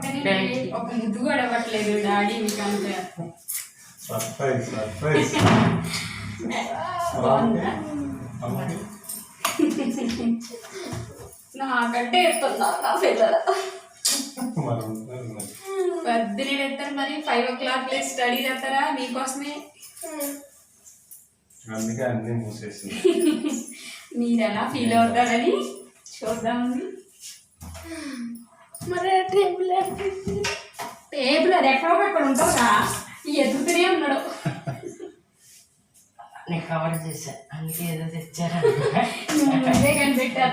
పక్కనే ఒక ముద్దు కూడా అవ్వట్లేదు డాడీ మీకు అంతే నాకంటే ఎత్తుందా నా పిల్లల పొద్దునే వెళ్తారు మరి 5 o'clock లేసి స్టడీ చేస్తారా మీకోసమే అందుకే అన్ని మూసేసింది మీరు ఎలా ఫీల్ అవుతారని చూద్దామని మరి టేబుల్ అది ఎక్కడో అక్కడ ఉంటుందా ఎదుగుతూనే ఉన్నాడు నేను కవర్ చేశా అందుకే ఏదో తెచ్చారా నువ్వే కనిపెట్టా